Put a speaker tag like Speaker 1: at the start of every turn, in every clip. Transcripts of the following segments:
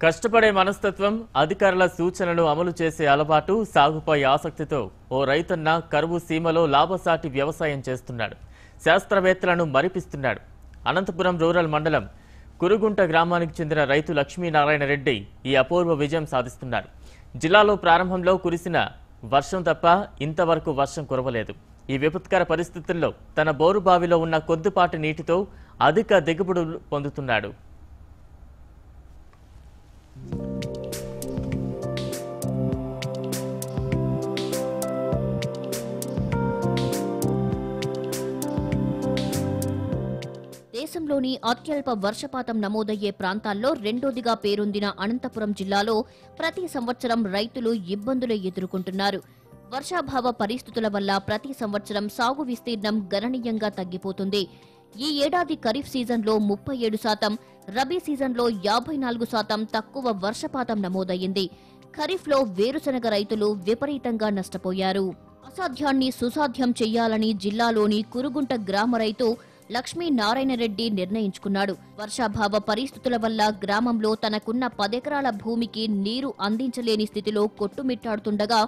Speaker 1: కష్టపడే మనస్తత్వం, అధికారుల సూచనలను అమలు చేసే అలవాటు, సాగుపై ఆసక్తితో ఓ రైతన్న కరువు సీమలో లాభసాటి వ్యవసాయం చేస్తున్నాడు. శాస్త్రవేత్తలను మరిపిస్తున్నాడు. అనంతపురం రూరల్ మండలం కురుగుంట గ్రామానికి చెందిన రైతు లక్ష్మీనారాయణ రెడ్డి ఈ అపూర్వ విజయం సాధిస్తున్నారు. జిల్లాలో ప్రారంభంలో కురిసిన వర్షం తప్ప ఇంతవరకు వర్షం కురవలేదు. ఈ విపత్కర పరిస్థితుల్లో తన బోరు బావిలో ఉన్న కొద్దిపాటి నీటితో అధిక దిగుబడులు పొందుతున్నాడు.
Speaker 2: దేశంలోని అత్యల్ప వర్షపాతం నమోదయ్యే ప్రాంతాల్లో రెండోదిగా పేరొందిన అనంతపురం జిల్లాలో ప్రతి సంవత్సరం రైతులు ఇబ్బందులు ఎదుర్కొంటున్నారు. వర్షాభావ పరిస్థితుల వల్ల ప్రతి సంవత్సరం సాగు విస్తీర్ణం గణనీయంగా తగ్గిపోతుంది. ఈ ఏడాది ఖరీఫ్ సీజన్లో 37%, రబీ సీజన్లో 54% తక్కువ వర్షపాతం నమోదయ్యింది. ఖరీఫ్లో వేరుశనగ రైతులు విపరీతంగా నష్టపోయారు. అసాధ్యాన్ని సుసాధ్యం చెయ్యాలని జిల్లాలోని కురుగుంట గ్రామ రైతు లక్ష్మీనారాయణ రెడ్డి నిర్ణయించుకున్నాడు. వర్షాభావ పరిస్థితుల వల్ల గ్రామంలో తనకున్న 10 ఎకరాల భూమికి నీరు అందించలేని స్థితిలో కొట్టుమిట్టాడుతుండగా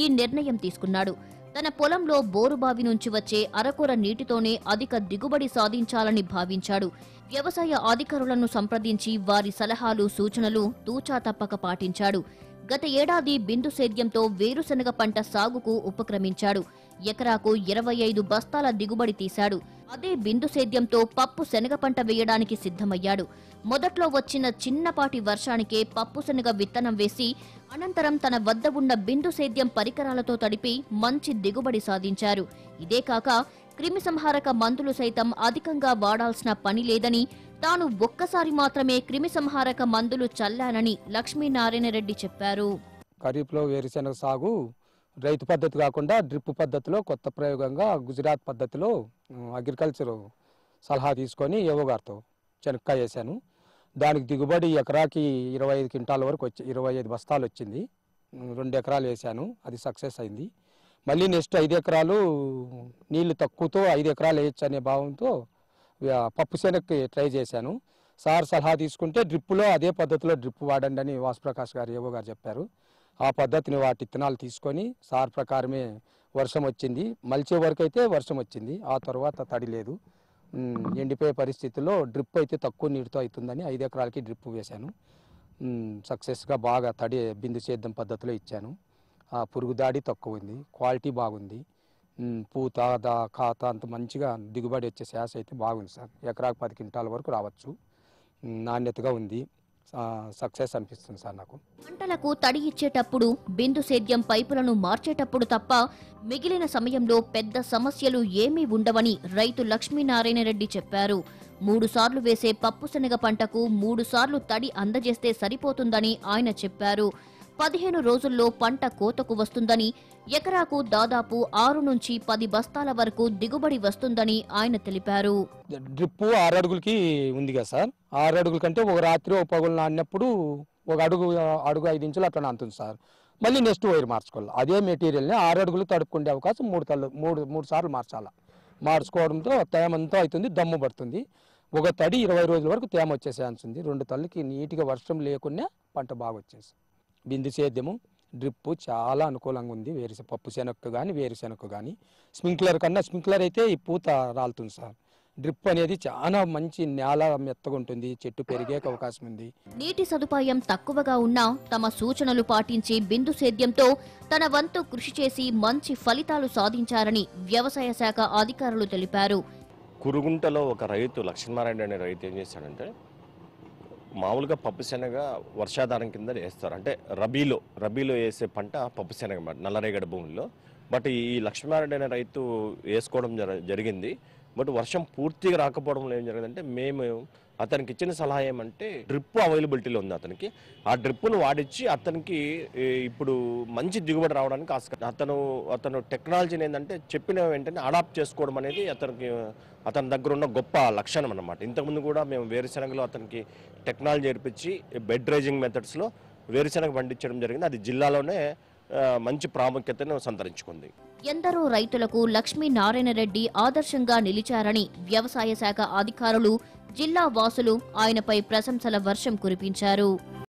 Speaker 2: ఈ నిర్ణయం తీసుకున్నాడు. తన పొలంలో బోరుబావి నుంచి వచ్చే అరకొర నీటితోనే అధిక దిగుబడి సాధించాలని భావించాడు. వ్యవసాయ అధికారులను సంప్రదించి వారి సలహాలు, సూచనలు తూచా తప్పక పాటించాడు. గత ఏడాది బిందు సేద్యంతో వేరుశనగ పంట సాగుకు ఉపక్రమించాడు. ఎకరాకు 25 బస్తాల దిగుబడి తీశాడు. అదే బిందు సేద్యంతో పప్పు శనగ పంట వేయడానికి సిద్ధమయ్యాడు. మొదట్లో వచ్చిన చిన్నపాటి వర్షానికే పప్పు శనగ విత్తనం వేసి అనంతరం తన వద్ద ఉన్న బిందు సేద్యం పరికరాలతో తడిపి మంచి దిగుబడి సాధించారు. ఇదే కాక క్రిమిసంహారక మందులు సైతం అధికంగా వాడాల్సిన పని లేదని, తాను ఒక్కసారి మాత్రమే క్రిమిసంహారక మందులు చల్లానని లక్ష్మీనారాయణ రెడ్డి చెప్పారు.
Speaker 3: ఖరీఫ్లో వేరుశెనగ సాగు రైతు పద్ధతి కాకుండా డ్రిప్ పద్ధతిలో కొత్త ప్రయోగంగా గుజరాత్ పద్ధతిలో అగ్రికల్చర్ సలహా తీసుకొని ఏవో గారితో చెనక్కాయ వేసాను. దానికి దిగుబడి ఎకరాకి 25 క్వింటాల వరకు 25 బస్తాలు వచ్చింది. 2 ఎకరాలు వేసాను, అది సక్సెస్ అయింది. మళ్ళీ నెక్స్ట్ 5 ఎకరాలు నీళ్లు తక్కువతో 5 ఎకరాలు వేయచ్చు అనే భావంతో పప్పు శనక్కి ట్రై చేశాను. సార్ సలహా తీసుకుంటే డ్రిప్పులో అదే పద్ధతిలో డ్రిప్ వాడండి అని వాసుప్రకాష్ గారు ఏవో గారు చెప్పారు. ఆ పద్ధతిని వాటి విత్తనాలు తీసుకొని సార్ ప్రకారమే వర్షం వచ్చింది. మలిచే వరకు అయితే వర్షం వచ్చింది. ఆ తర్వాత తడి లేదు. ఎండిపోయే పరిస్థితుల్లో డ్రిప్ అయితే తక్కువ నీటితో అవుతుందని 5 ఎకరాలకి డ్రిప్ వేశాను. సక్సెస్గా బాగా తడి బిందు సేద్యం పద్ధతిలో ఇచ్చాను. పురుగు దాడి తక్కువ ఉంది, క్వాలిటీ బాగుంది. పూత ఖాతా అంత మంచిగా దిగుబడి వచ్చే శాస అయితే బాగుంది సార్. ఎకరాకు 10 క్వింటాల వరకు రావచ్చు. నాణ్యతగా ఉంది. సక్సెస్ అనిపిస్తుంది సార్ నాకు.
Speaker 2: పంటలకు తడి ఇచ్చేటప్పుడు, బిందు సేద్యం పైపులను మార్చేటప్పుడు తప్ప మిగిలిన సమయంలో పెద్ద సమస్యలు ఏమీ ఉండవని రైతు లక్ష్మీనారాయణ రెడ్డి చెప్పారు. 3 సార్లు వేసే పప్పు శనగ పంటకు 3 సార్లు తడి అందజేస్తే సరిపోతుందని ఆయన చెప్పారు. 15 రోజుల్లో పంట కోతకు వస్తుందని, ఎకరాకు దాదాపు 6 నుంచి 10 బస్తాల వరకు దిగుబడి వస్తుందని ఆయన తెలిపారు.
Speaker 3: డ్రిప్ 6 అడుగులకి ఉంది కదా సార్. 6 అడుగుల కంటే ఒక రాత్రి ఒక పగులు నానినప్పుడు ఒక అడుగు 5 ఇంచులు అట్లా నానుతుంది సార్. మళ్ళీ నెక్స్ట్ వైర్ మార్చుకోవాలి. అదే మెటీరియల్ని 6 అడుగులు తడుపుకునే అవకాశం 3 సార్లు మార్చుకోవడంతో తేమంతా అవుతుంది, దమ్ము పడుతుంది. ఒక తడి 20 రోజుల వరకు తేమ వచ్చే ఛాన్స్ ఉంది. 2 తల్లికి నీట్గా వర్షం లేకుండా పంట బాగా వచ్చేసి బిందు సేద్యము డ్రిప్ చాలా అనుకూలంగా ఉంది. పప్పు శనక్కు కానీ వేరుశెనక్కు కానీ స్ప్రింక్లర్ కన్నా స్ప్రింక్లర్ అయితే ఈ పూత రాలుతుంది సార్. డ్రిప్ అనేది చాలా మంచి నేల మెత్తగా ఉంటుంది, చెట్టు పెరిగే అవకాశం ఉంది.
Speaker 2: నీటి సదుపాయం తక్కువగా ఉన్నా తమ సూచనలు పాటించి బిందు సేద్యంతో తన వంతు కృషి చేసి మంచి ఫలితాలు సాధించారని వ్యవసాయ శాఖ అధికారులు తెలిపారు.
Speaker 4: కురుగుంటలో ఒక రైతు లక్ష్మీనారాయణ అనే రైతు ఏం చేశాడంటే, మామూలుగా పప్పు శనగ వర్షాధారం కింద వేస్తారు. అంటే రబీలో వేసే పంట పప్పు శనగ నల్లరేగడి భూముల్లో. బట్ ఈ లక్ష్మీనారాయణ రైతు వేసుకోవడం జరిగింది. బట్ వర్షం పూర్తిగా రాకపోవడంలో ఏం జరిగిందంటే, మేము అతనికి ఇచ్చిన సలహా ఏమంటే డ్రిప్ అవైలబిలిటీలో ఉంది అతనికి. ఆ డ్రిప్ను వాడించి అతనికి ఇప్పుడు మంచి దిగుబడి రావడానికి ఆస్కారం. అతను టెక్నాలజీని ఏంటంటే చెప్పిన వెంటనే అడాప్ట్ చేసుకోవడం అనేది అతని దగ్గర ఉన్న గొప్ప లక్షణం అన్నమాట. ఇంతకుముందు కూడా మేము వేరుశెనగలో అతనికి టెక్నాలజీ నేర్పించి బెడ్ రైజింగ్ మెథడ్స్లో వేరుశెనగ పండించడం జరిగింది. అది జిల్లాలోనే మంచి ప్రాముఖ్యతను సంతరించుకుంది.
Speaker 2: ఎందరో రైతులకు లక్ష్మీనారాయణ రెడ్డి ఆదర్శంగా నిలిచారని వ్యవసాయ శాఖ అధికారులు, జిల్లా వాసులు ఆయనపై ప్రశంసల వర్షం కురిపించారు.